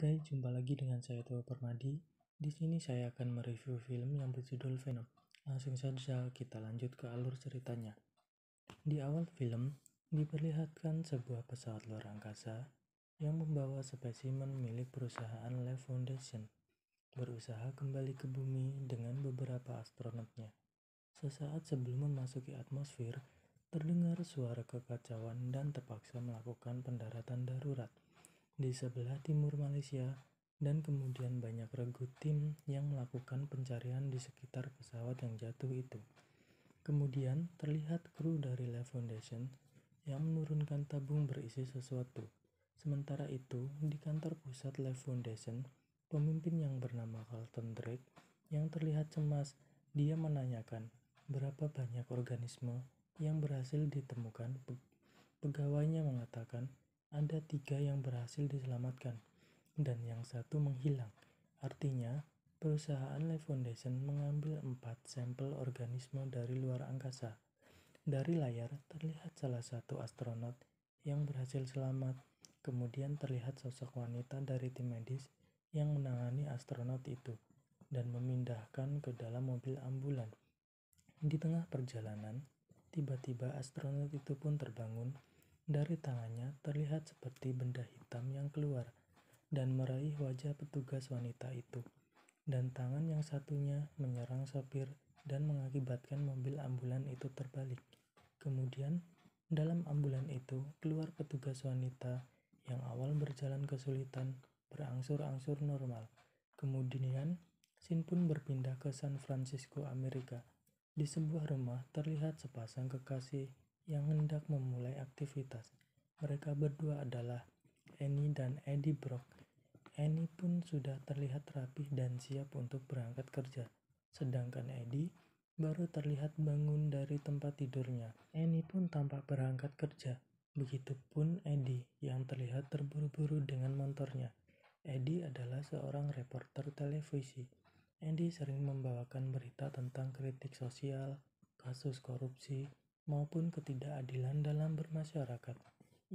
Guys, jumpa lagi dengan saya Tua Permadi. Di sini saya akan mereview film yang berjudul Venom. Langsung saja kita lanjut ke alur ceritanya. Di awal film diperlihatkan sebuah pesawat luar angkasa yang membawa spesimen milik perusahaan Life Foundation berusaha kembali ke bumi dengan beberapa astronotnya. Sesaat sebelum memasuki atmosfer, terdengar suara kekacauan dan terpaksa melakukan pendaratan darurat di sebelah timur Malaysia, dan kemudian banyak regu tim yang melakukan pencarian di sekitar pesawat yang jatuh itu. Kemudian terlihat kru dari Life Foundation yang menurunkan tabung berisi sesuatu. Sementara itu, di kantor pusat Life Foundation, pemimpin yang bernama Carlton Drake yang terlihat cemas, dia menanyakan berapa banyak organisme yang berhasil ditemukan. Pegawainya mengatakan ada 3 yang berhasil diselamatkan dan yang 1 menghilang. Artinya, perusahaan Life Foundation mengambil 4 sampel organisme dari luar angkasa. Dari layar terlihat salah satu astronot yang berhasil selamat. Kemudian terlihat sosok wanita dari tim medis yang menangani astronot itu dan memindahkan ke dalam mobil ambulan. Di tengah perjalanan, tiba-tiba astronot itu pun terbangun. Dari tangannya terlihat seperti benda hitam yang keluar dan meraih wajah petugas wanita itu. Dan tangan yang satunya menyerang sopir dan mengakibatkan mobil ambulan itu terbalik. Kemudian, dalam ambulan itu keluar petugas wanita yang awal berjalan kesulitan berangsur-angsur normal. Kemudian, scene pun berpindah ke San Francisco, Amerika. Di sebuah rumah terlihat sepasang kekasih yang hendak memulai aktivitas. Mereka berdua adalah Annie dan Eddie Brock. Annie pun sudah terlihat rapih dan siap untuk berangkat kerja, sedangkan Eddie baru terlihat bangun dari tempat tidurnya. Annie pun tampak berangkat kerja, begitupun Eddie yang terlihat terburu-buru dengan motornya. Eddie adalah seorang reporter televisi. Eddie sering membawakan berita tentang kritik sosial, kasus korupsi, maupun ketidakadilan dalam bermasyarakat.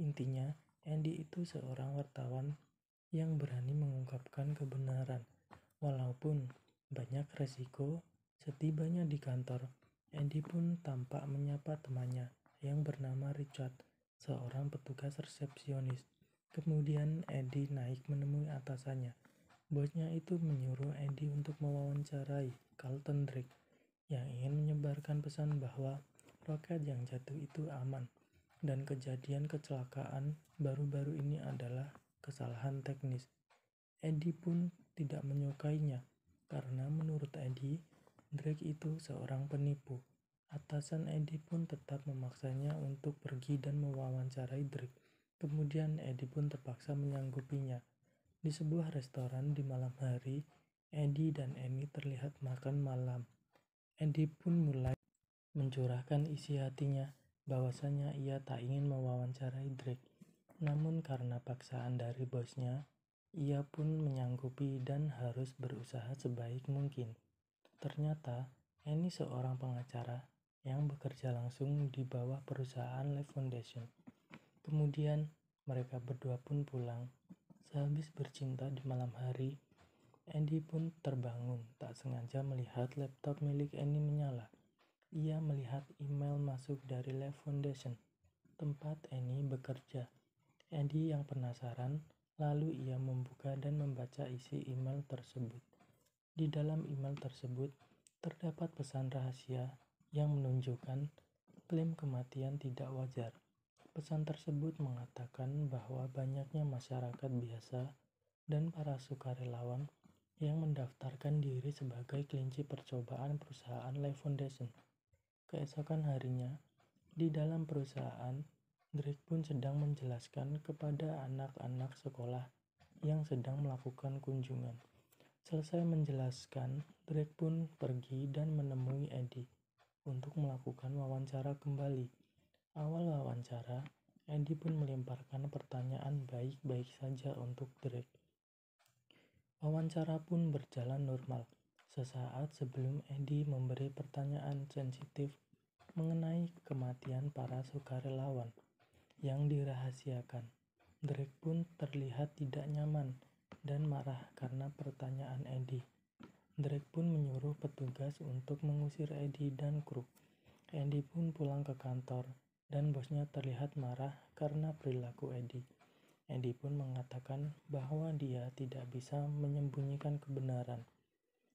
Intinya, Eddie itu seorang wartawan yang berani mengungkapkan kebenaran. Walaupun banyak resiko, setibanya di kantor, Eddie pun tampak menyapa temannya yang bernama Richard, seorang petugas resepsionis. Kemudian Eddie naik menemui atasannya. Bosnya itu menyuruh Eddie untuk mewawancarai Carlton Drake yang ingin menyebarkan pesan bahwa roket yang jatuh itu aman dan kejadian kecelakaan baru-baru ini adalah kesalahan teknis. Eddie pun tidak menyukainya karena menurut Eddie, Drake itu seorang penipu. Atasan Eddie pun tetap memaksanya untuk pergi dan mewawancarai Drake. Kemudian Eddie pun terpaksa menyanggupinya. Di sebuah restoran di malam hari, Eddie dan Annie terlihat makan malam. Eddie pun mulai mencurahkan isi hatinya bahwasanya ia tak ingin mewawancarai Drake. Namun karena paksaan dari bosnya, ia pun menyanggupi dan harus berusaha sebaik mungkin. Ternyata, Annie seorang pengacara yang bekerja langsung di bawah perusahaan Life Foundation. Kemudian, mereka berdua pun pulang. Sehabis bercinta di malam hari, Andy pun terbangun tak sengaja melihat laptop milik Annie menyala. Ia melihat email masuk dari Life Foundation, tempat Annie bekerja. Andy yang penasaran, lalu ia membuka dan membaca isi email tersebut. Di dalam email tersebut, terdapat pesan rahasia yang menunjukkan klaim kematian tidak wajar. Pesan tersebut mengatakan bahwa banyaknya masyarakat biasa dan para sukarelawan yang mendaftarkan diri sebagai kelinci percobaan perusahaan Life Foundation. Keesokan harinya, di dalam perusahaan, Drake pun sedang menjelaskan kepada anak-anak sekolah yang sedang melakukan kunjungan. Selesai menjelaskan, Drake pun pergi dan menemui Eddie untuk melakukan wawancara kembali. Awal wawancara, Eddie pun melemparkan pertanyaan baik-baik saja untuk Drake. Wawancara pun berjalan normal. Sesaat sebelum Eddie memberi pertanyaan sensitif mengenai kematian para sukarelawan yang dirahasiakan, Drake pun terlihat tidak nyaman dan marah karena pertanyaan Eddie. Drake pun menyuruh petugas untuk mengusir Eddie dan kru. Eddie pun pulang ke kantor dan bosnya terlihat marah karena perilaku Eddie. Eddie pun mengatakan bahwa dia tidak bisa menyembunyikan kebenaran.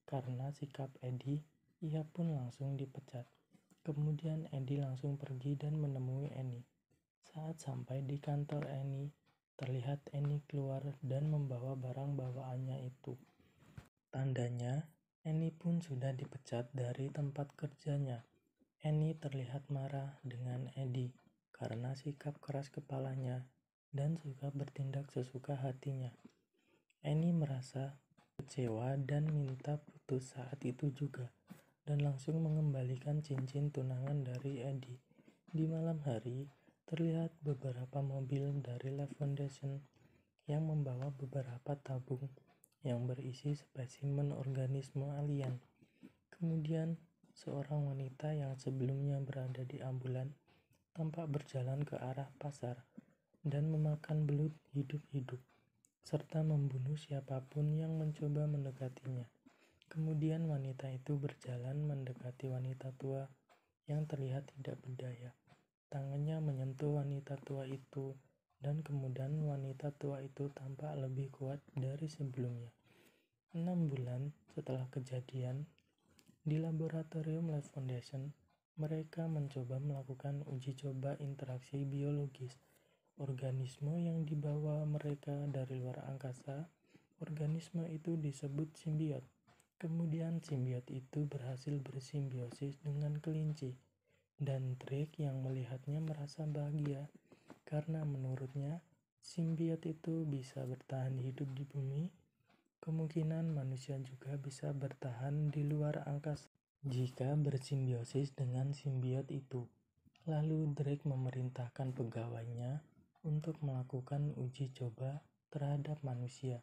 Karena sikap Eddie, ia pun langsung dipecat. Kemudian Eddie langsung pergi dan menemui Annie. Saat sampai di kantor Annie, terlihat Annie keluar dan membawa barang bawaannya itu. Tandanya, Annie pun sudah dipecat dari tempat kerjanya. Annie terlihat marah dengan Eddie karena sikap keras kepalanya dan suka bertindak sesuka hatinya. Annie merasa kecewa dan minta putus saat itu juga, dan langsung mengembalikan cincin tunangan dari Eddie. Di malam hari, terlihat beberapa mobil dari Life Foundation yang membawa beberapa tabung yang berisi spesimen organisme alien. Kemudian, seorang wanita yang sebelumnya berada di ambulan tampak berjalan ke arah pasar dan memakan belut hidup-hidup, serta membunuh siapapun yang mencoba mendekatinya. Kemudian wanita itu berjalan mendekati wanita tua yang terlihat tidak berdaya. Tangannya menyentuh wanita tua itu, dan kemudian wanita tua itu tampak lebih kuat dari sebelumnya. 6 bulan setelah kejadian, di laboratorium Life Foundation, mereka mencoba melakukan uji coba interaksi biologis. Organisme yang dibawa mereka dari luar angkasa, organisme itu disebut simbiot. Kemudian simbiot itu berhasil bersimbiosis dengan kelinci, dan Drake yang melihatnya merasa bahagia karena menurutnya simbiot itu bisa bertahan hidup di bumi. Kemungkinan manusia juga bisa bertahan di luar angkasa jika bersimbiosis dengan simbiot itu. Lalu Drake memerintahkan pegawainya untuk melakukan uji coba terhadap manusia.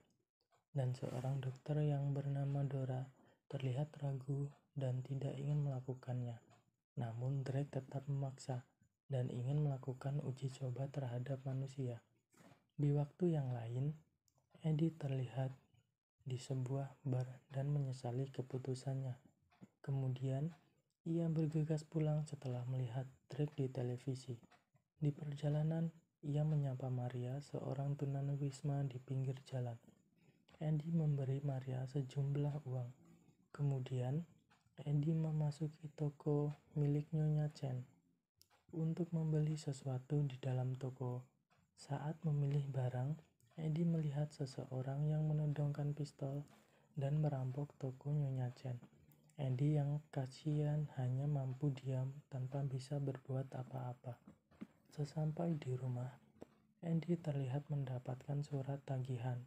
Dan seorang dokter yang bernama Dora terlihat ragu dan tidak ingin melakukannya. Namun Drake tetap memaksa dan ingin melakukan uji coba terhadap manusia. Di waktu yang lain, Eddie terlihat di sebuah bar dan menyesali keputusannya. Kemudian, ia bergegas pulang setelah melihat Drake di televisi. Di perjalanan, ia menyapa Maria, seorang tunawisma di pinggir jalan. Eddie memberi Maria sejumlah uang. Kemudian, Eddie memasuki toko milik Nyonya Chen untuk membeli sesuatu di dalam toko. Saat memilih barang, Eddie melihat seseorang yang menodongkan pistol dan merampok toko Nyonya Chen. Eddie yang kasihan hanya mampu diam tanpa bisa berbuat apa-apa. Sesampai di rumah, Eddie terlihat mendapatkan surat tagihan.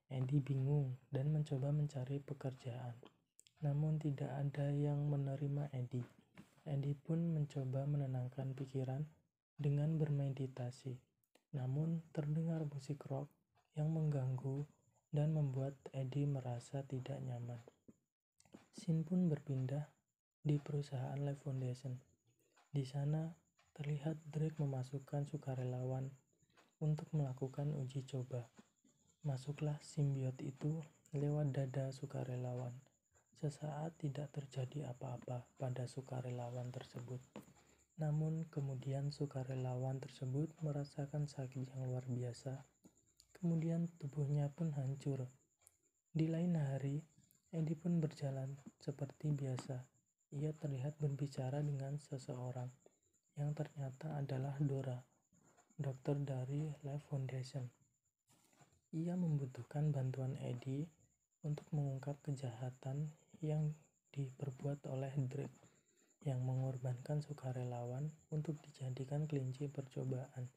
Eddie bingung dan mencoba mencari pekerjaan, namun tidak ada yang menerima Eddie. Eddie pun mencoba menenangkan pikiran dengan bermeditasi, namun terdengar musik rock yang mengganggu dan membuat Eddie merasa tidak nyaman. Scene pun berpindah di perusahaan Life Foundation. Di sana terlihat Drake memasukkan sukarelawan untuk melakukan uji coba. Masuklah simbiot itu lewat dada sukarelawan. Sesaat tidak terjadi apa-apa pada sukarelawan tersebut. Namun kemudian sukarelawan tersebut merasakan sakit yang luar biasa. Kemudian tubuhnya pun hancur. Di lain hari, Eddie pun berjalan seperti biasa. Ia terlihat berbicara dengan seseorang yang ternyata adalah Dora, dokter dari Life Foundation. Ia membutuhkan bantuan Eddie untuk mengungkap kejahatan yang diperbuat oleh Drake yang mengorbankan sukarelawan untuk dijadikan kelinci percobaan.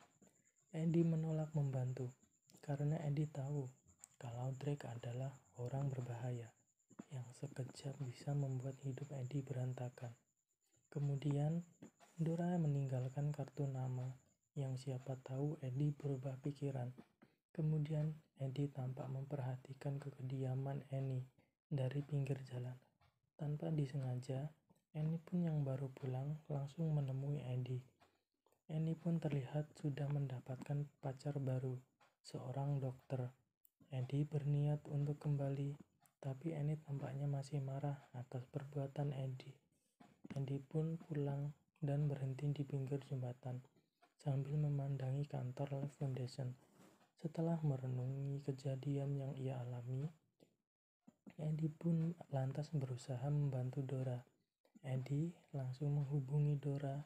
Eddie menolak membantu karena Eddie tahu kalau Drake adalah orang berbahaya yang sekejap bisa membuat hidup Eddie berantakan. Kemudian, Dora meninggalkan kartu nama yang siapa tahu Eddie berubah pikiran. Kemudian Eddie tampak memperhatikan kediaman Annie dari pinggir jalan. Tanpa disengaja, Annie pun yang baru pulang langsung menemui Eddie. Annie pun terlihat sudah mendapatkan pacar baru, seorang dokter. Eddie berniat untuk kembali, tapi Annie tampaknya masih marah atas perbuatan Eddie. Eddie pun pulang dan berhenti di pinggir jembatan sambil memandangi kantor Life Foundation. Setelah merenungi kejadian yang ia alami, Eddie pun lantas berusaha membantu Dora. Eddie langsung menghubungi Dora.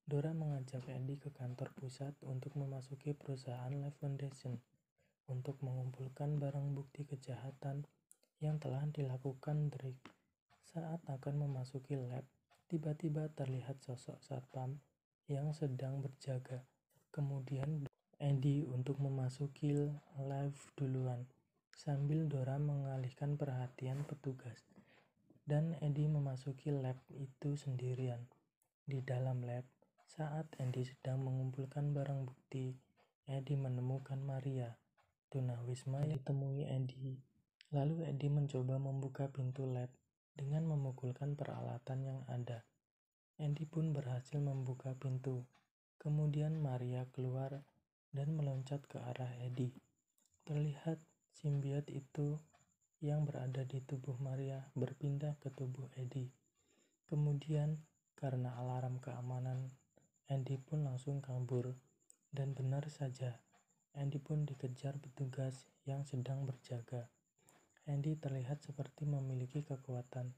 Dora mengajak Eddie ke kantor pusat untuk memasuki perusahaan Life Foundation untuk mengumpulkan barang bukti kejahatan yang telah dilakukan Drake. Saat akan memasuki lab, tiba-tiba terlihat sosok satpam yang sedang berjaga. Kemudian Eddie untuk memasuki lab duluan, sambil Dora mengalihkan perhatian petugas. Dan Eddie memasuki lab itu sendirian. Di dalam lab, saat Eddie sedang mengumpulkan barang bukti, Eddie menemukan Maria, tunawisma yang ditemui Eddie. Lalu Eddie mencoba membuka pintu lab dengan memukulkan peralatan yang ada. Eddie pun berhasil membuka pintu. Kemudian Maria keluar dan meloncat ke arah Eddie. Terlihat simbiot itu yang berada di tubuh Maria berpindah ke tubuh Eddie. Kemudian karena alarm keamanan, Eddie pun langsung kabur. Dan benar saja, Eddie pun dikejar petugas yang sedang berjaga. Eddie terlihat seperti memiliki kekuatan,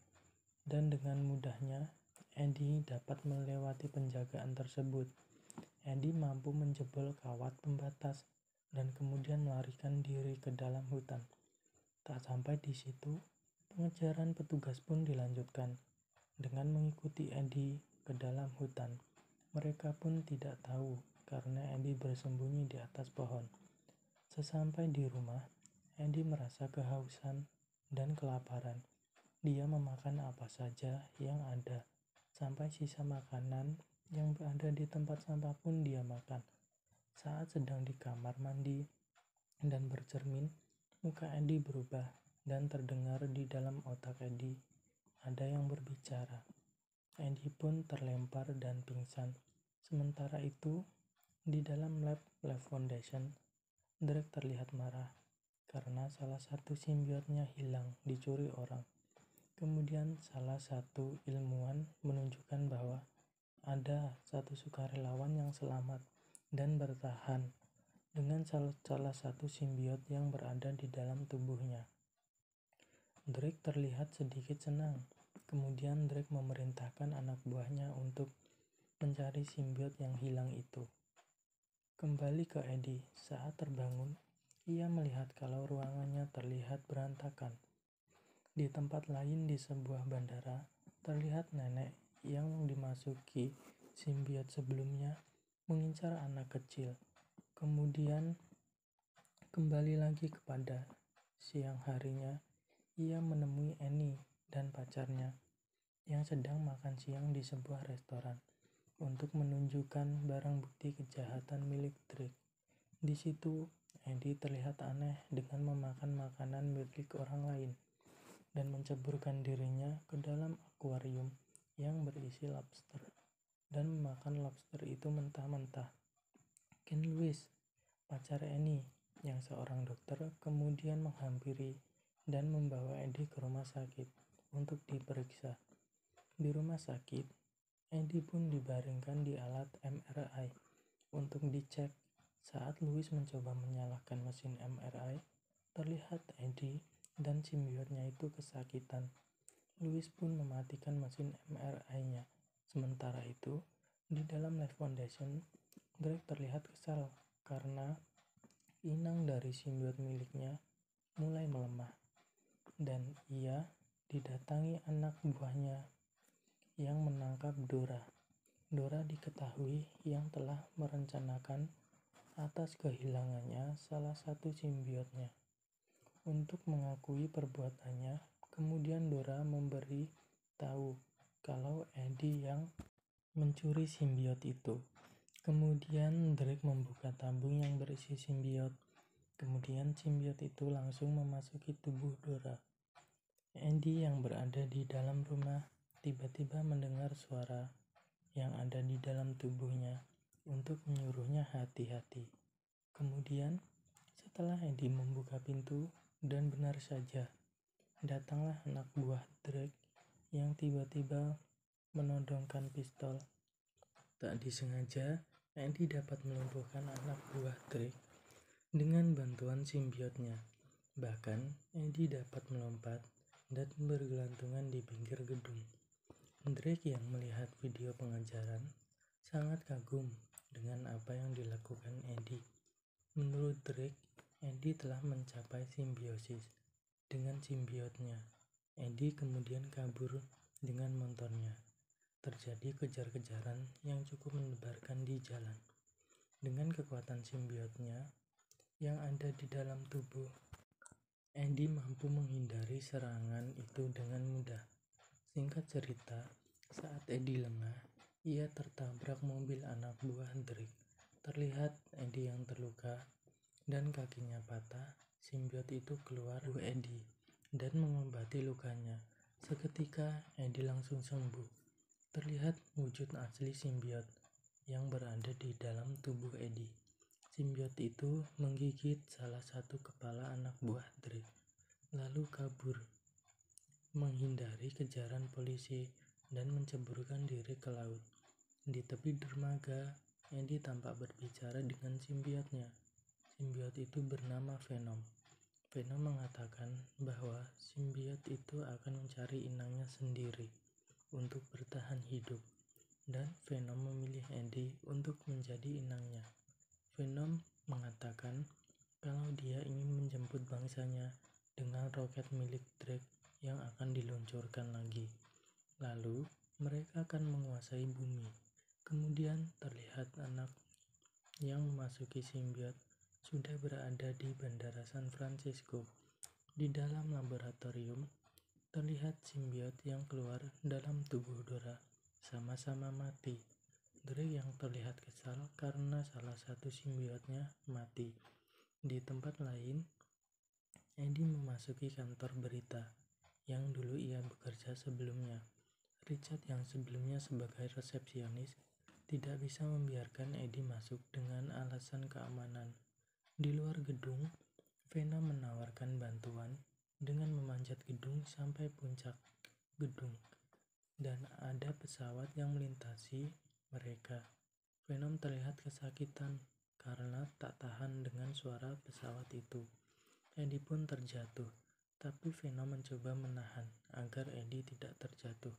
dan dengan mudahnya Eddie dapat melewati penjagaan tersebut. Eddie mampu menjebol kawat pembatas dan kemudian melarikan diri ke dalam hutan. Tak sampai di situ, pengejaran petugas pun dilanjutkan. Dengan mengikuti Eddie ke dalam hutan, mereka pun tidak tahu karena Eddie bersembunyi di atas pohon. Sesampai di rumah, Eddie merasa kehausan dan kelaparan. Dia memakan apa saja yang ada, sampai sisa makanan yang berada di tempat sampah pun dia makan. Saat sedang di kamar mandi dan bercermin, muka Eddie berubah dan terdengar di dalam otak Eddie ada yang berbicara. Eddie pun terlempar dan pingsan. Sementara itu, di dalam lab Life Foundation, Drake terlihat marah karena salah satu simbiotnya hilang dicuri orang. Kemudian salah satu ilmuwan menunjukkan bahwa ada satu sukarelawan yang selamat dan bertahan dengan salah satu simbiot yang berada di dalam tubuhnya. Drake terlihat sedikit senang. Kemudian Drake memerintahkan anak buahnya untuk mencari simbiot yang hilang itu. Kembali ke Eddie, saat terbangun, ia melihat kalau ruangannya terlihat berantakan. Di tempat lain di sebuah bandara, terlihat nenek yang dimasuki simbiot sebelumnya mengincar anak kecil. Kemudian kembali lagi kepada siang harinya, ia menemui Annie dan pacarnya yang sedang makan siang di sebuah restoran untuk menunjukkan barang bukti kejahatan milik Drake. Di situ, Eddie terlihat aneh dengan memakan makanan milik orang lain dan menceburkan dirinya ke dalam akuarium yang berisi lobster dan memakan lobster itu mentah-mentah. Ken Lewis, pacar Annie, yang seorang dokter, kemudian menghampiri dan membawa Eddie ke rumah sakit untuk diperiksa. Di rumah sakit, Eddie pun dibaringkan di alat MRI untuk dicek. Saat Louis mencoba menyalakan mesin MRI, terlihat Eddie dan simbiotnya itu kesakitan. Louis pun mematikan mesin MRI-nya. Sementara itu, di dalam Life Foundation, Drake terlihat kesal karena inang dari simbiot miliknya mulai melemah. Dan ia didatangi anak buahnya yang menangkap Dora. Dora diketahui yang telah merencanakan atas kehilangannya salah satu simbiotnya. Untuk mengakui perbuatannya, kemudian Dora memberi tahu kalau Eddie yang mencuri simbiot itu. Kemudian Drake membuka tabung yang berisi simbiot. Kemudian simbiot itu langsung memasuki tubuh Dora. Eddie yang berada di dalam rumah tiba-tiba mendengar suara yang ada di dalam tubuhnya untuk menyuruhnya hati-hati. Kemudian, Setelah Eddie membuka pintu, dan benar saja, datanglah anak buah Drake yang tiba-tiba menodongkan pistol. Tak disengaja, Eddie dapat melumpuhkan anak buah Drake dengan bantuan simbiotnya. Bahkan, Eddie dapat melompat dan bergelantungan di pinggir gedung. Drake yang melihat video pengajaran sangat kagum dengan apa yang dilakukan Eddie. Menurut Drake, Eddie telah mencapai simbiosis dengan simbiotnya. Eddie kemudian kabur dengan motornya. Terjadi kejar-kejaran yang cukup mendebarkan di jalan. Dengan kekuatan simbiotnya yang ada di dalam tubuh, Eddie mampu menghindari serangan itu dengan mudah. Singkat cerita, saat Eddie lengah, ia tertabrak mobil anak buah Drake. Terlihat Eddie yang terluka dan kakinya patah. Simbiot itu keluar tubuh Eddie dan mengobati lukanya. Seketika Eddie langsung sembuh. Terlihat wujud asli simbiot yang berada di dalam tubuh Eddie. Simbiot itu menggigit salah satu kepala anak buah Drake, lalu kabur, menghindari kejaran polisi dan menceburkan diri ke laut. Di tepi dermaga, Eddie tampak berbicara dengan simbiotnya. Simbiot itu bernama Venom. Venom mengatakan bahwa simbiot itu akan mencari inangnya sendiri untuk bertahan hidup, dan Venom memilih Eddie untuk menjadi inangnya. Venom mengatakan kalau dia ingin menjemput bangsanya dengan roket milik Drake yang akan diluncurkan lagi. Lalu, mereka akan menguasai bumi. Kemudian terlihat anak yang memasuki simbiot sudah berada di Bandara San Francisco. Di dalam laboratorium, terlihat simbiot yang keluar dalam tubuh Dora sama-sama mati. Drake yang terlihat kesal karena salah satu simbiotnya mati. Di tempat lain, Eddie memasuki kantor berita yang dulu ia bekerja sebelumnya. Richard yang sebelumnya sebagai resepsionis tidak bisa membiarkan Eddie masuk dengan alasan keamanan. Di luar gedung, Venom menawarkan bantuan dengan memanjat gedung sampai puncak gedung, dan ada pesawat yang melintasi mereka. Venom terlihat kesakitan karena tak tahan dengan suara pesawat itu. Eddie pun terjatuh, tapi Venom mencoba menahan agar Eddie tidak terjatuh.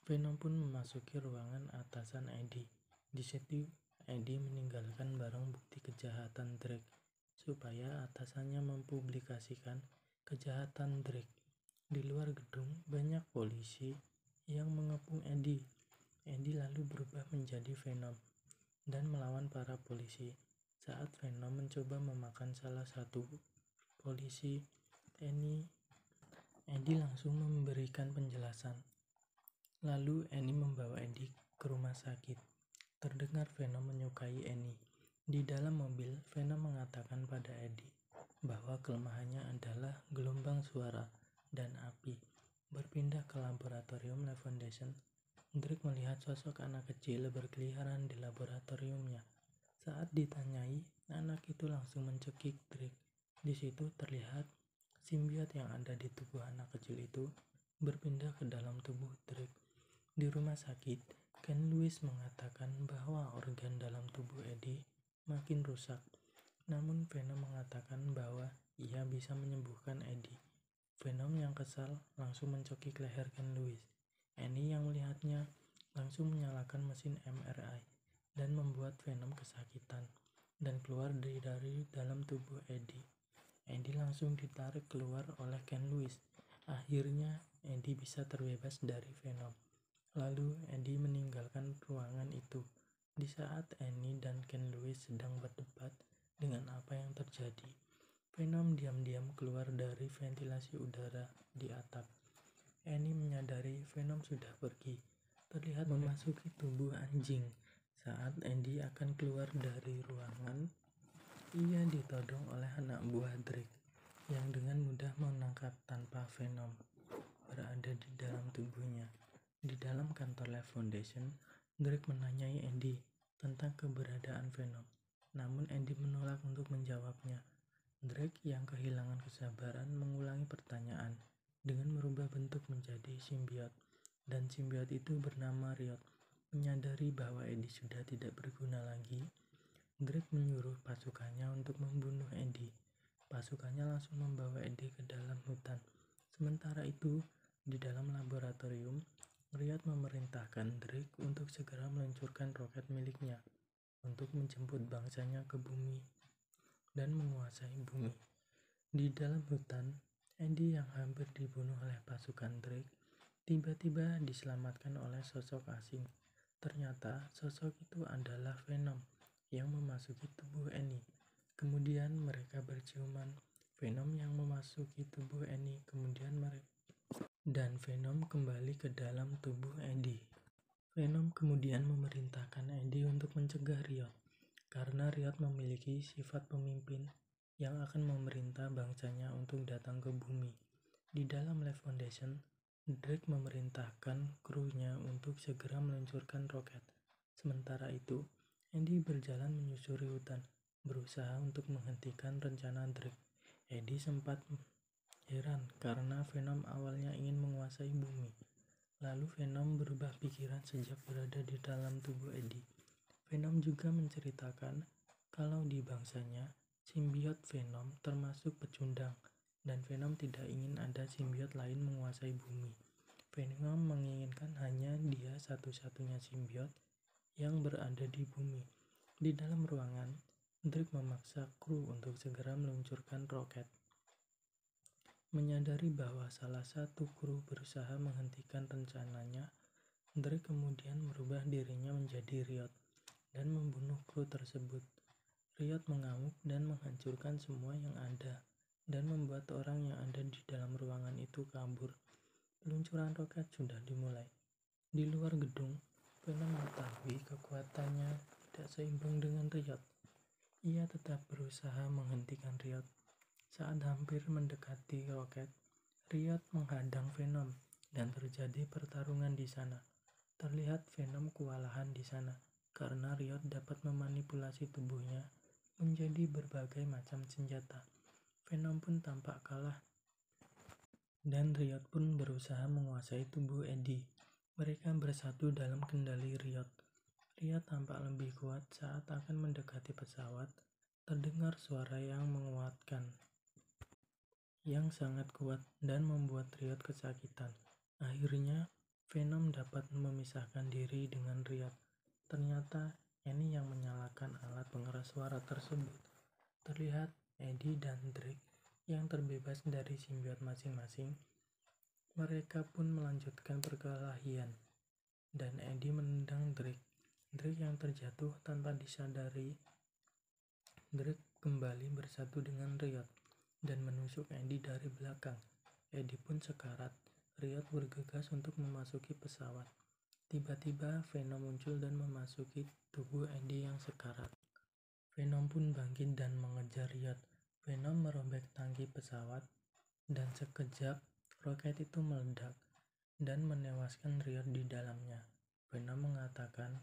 Venom pun memasuki ruangan atasan Eddie. Di situ, Eddie meninggalkan barang bukti kejahatan Drake supaya atasannya mempublikasikan kejahatan Drake. Di luar gedung, banyak polisi yang mengepung Eddie. Eddie lalu berubah menjadi Venom dan melawan para polisi. Saat Venom mencoba memakan salah satu polisi, Eddie langsung memberikan penjelasan. Lalu Annie membawa Eddie ke rumah sakit. Terdengar Venom menyukai Annie. Di dalam mobil, Venom mengatakan pada Eddie bahwa kelemahannya adalah gelombang suara dan api. Berpindah ke laboratorium Life Foundation, Drake melihat sosok anak kecil berkeliaran di laboratoriumnya. Saat ditanyai, anak itu langsung mencekik Drake. Di situ terlihat simbiot yang ada di tubuh anak kecil itu berpindah ke dalam tubuh Drake. Di rumah sakit, Ken Lewis mengatakan bahwa organ dalam tubuh Eddie makin rusak. Namun Venom mengatakan bahwa ia bisa menyembuhkan Eddie. Venom yang kesal langsung mencekik leher Ken Lewis. Annie yang melihatnya langsung menyalakan mesin MRI dan membuat Venom kesakitan dan keluar dari dalam tubuh Eddie. Eddie langsung ditarik keluar oleh Ken Lewis. Akhirnya Eddie bisa terbebas dari Venom. Lalu Eddie meninggalkan ruangan itu. Di saat Annie dan Ken Lewis sedang berdebat dengan apa yang terjadi, Venom diam-diam keluar dari ventilasi udara di atap. Annie menyadari Venom sudah pergi. Terlihat memasuki tubuh anjing. Saat Andy akan keluar dari ruangan, ia ditodong oleh anak buah Drake yang dengan mudah menangkap tanpa Venom berada di dalam tubuhnya. Di dalam kantor Life Foundation, Drake menanyai Andy tentang keberadaan Venom. namun Andy menolak untuk menjawabnya. Drake yang kehilangan kesabaran mengulangi pertanyaan dengan merubah bentuk menjadi simbiot, dan simbiot itu bernama Riot. Menyadari bahwa Eddie sudah tidak berguna lagi, Drake menyuruh pasukannya untuk membunuh Eddie. Pasukannya langsung membawa Eddie ke dalam hutan. Sementara itu, di dalam laboratorium, Riot memerintahkan Drake untuk segera meluncurkan roket miliknya untuk menjemput bangsanya ke bumi dan menguasai bumi. Di dalam hutan, Andy yang hampir dibunuh oleh pasukan Drake tiba-tiba diselamatkan oleh sosok asing. Ternyata sosok itu adalah Venom yang memasuki tubuh Annie. Kemudian mereka berciuman. Venom yang memasuki tubuh Annie dan Venom kembali ke dalam tubuh Eddie. Venom kemudian memerintahkan Eddie untuk mencegah Riot, karena Riot memiliki sifat pemimpin yang akan memerintah bangsanya untuk datang ke bumi. Di dalam Life Foundation, Drake memerintahkan krunya untuk segera meluncurkan roket. Sementara itu, Andy berjalan menyusuri hutan, berusaha untuk menghentikan rencana Drake. Eddie sempat heran karena Venom awalnya ingin menguasai bumi. Lalu Venom berubah pikiran sejak berada di dalam tubuh Eddie. Venom juga menceritakan kalau di bangsanya, simbiot Venom termasuk pecundang, dan Venom tidak ingin ada simbiot lain menguasai bumi. Venom menginginkan hanya dia satu-satunya simbiot yang berada di bumi. Di dalam ruangan, Drake memaksa kru untuk segera meluncurkan roket. Menyadari bahwa salah satu kru berusaha menghentikan rencananya, Drake kemudian merubah dirinya menjadi Riot dan membunuh kru tersebut. Riot mengamuk dan menghancurkan semua yang ada dan membuat orang yang ada di dalam ruangan itu kabur. Peluncuran roket sudah dimulai. Di luar gedung, Venom mengetahui kekuatannya tidak seimbang dengan Riot. Ia tetap berusaha menghentikan Riot. Saat hampir mendekati roket, Riot menghadang Venom dan terjadi pertarungan di sana. Terlihat Venom kewalahan di sana karena Riot dapat memanipulasi tubuhnya menjadi berbagai macam senjata. Venom pun tampak kalah dan Riot pun berusaha menguasai tubuh Eddie. Mereka bersatu dalam kendali Riot. Riot tampak lebih kuat saat akan mendekati pesawat. Terdengar suara yang menguatkan, yang sangat kuat dan membuat Riot kesakitan. Akhirnya, Venom dapat memisahkan diri dengan Riot. Ternyata, Annie yang menyalakan alat pengeras suara tersebut. Terlihat Eddie dan Drake yang terbebas dari simbiot masing-masing. Mereka pun melanjutkan perkelahian, dan Eddie menendang Drake. Drake yang terjatuh tanpa disadari. Drake kembali bersatu dengan Riot dan menusuk Eddie dari belakang. Eddie pun sekarat. Riot bergegas untuk memasuki pesawat. Tiba-tiba Venom muncul dan memasuki tubuh Eddie yang sekarat. Venom pun bangkit dan mengejar Riot. Venom merobek tangki pesawat dan sekejap roket itu meledak dan menewaskan Riot di dalamnya. Venom mengatakan,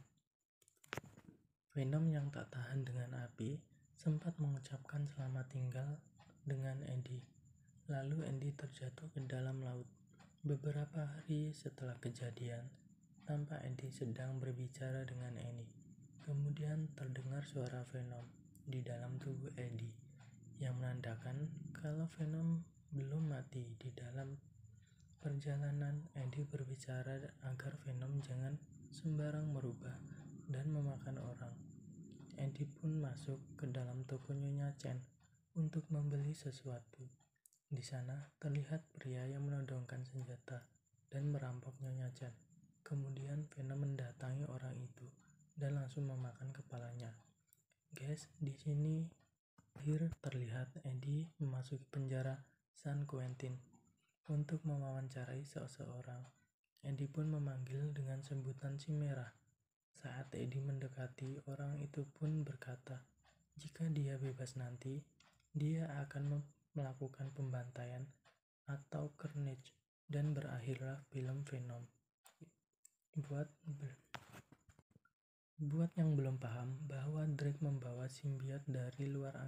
Venom yang tak tahan dengan api sempat mengucapkan selamat tinggal dengan Eddie. Lalu Eddie terjatuh ke dalam laut. Beberapa hari setelah kejadian, tampak Eddie sedang berbicara dengan Annie. Kemudian terdengar suara Venom di dalam tubuh Eddie yang menandakan kalau Venom belum mati. Di dalam perjalanan, Eddie berbicara agar Venom jangan sembarang merubah dan memakan orang. Eddie pun masuk ke dalam toko Nyonya Chen untuk membeli sesuatu. Di sana terlihat pria yang menodongkan senjata dan merampok Nyonya Chen. Kemudian Venom mendatangi orang itu dan langsung memakan kepalanya. Guys, di sini akhir terlihat Eddie memasuki penjara San Quentin untuk mewawancarai seseorang. Eddie pun memanggil dengan sebutan si merah. Saat Eddie mendekati, orang itu pun berkata, jika dia bebas nanti, dia akan melakukan pembantaian atau carnage, dan berakhirlah film Venom. Buat yang belum paham bahwa Drake membawa simbiot dari luar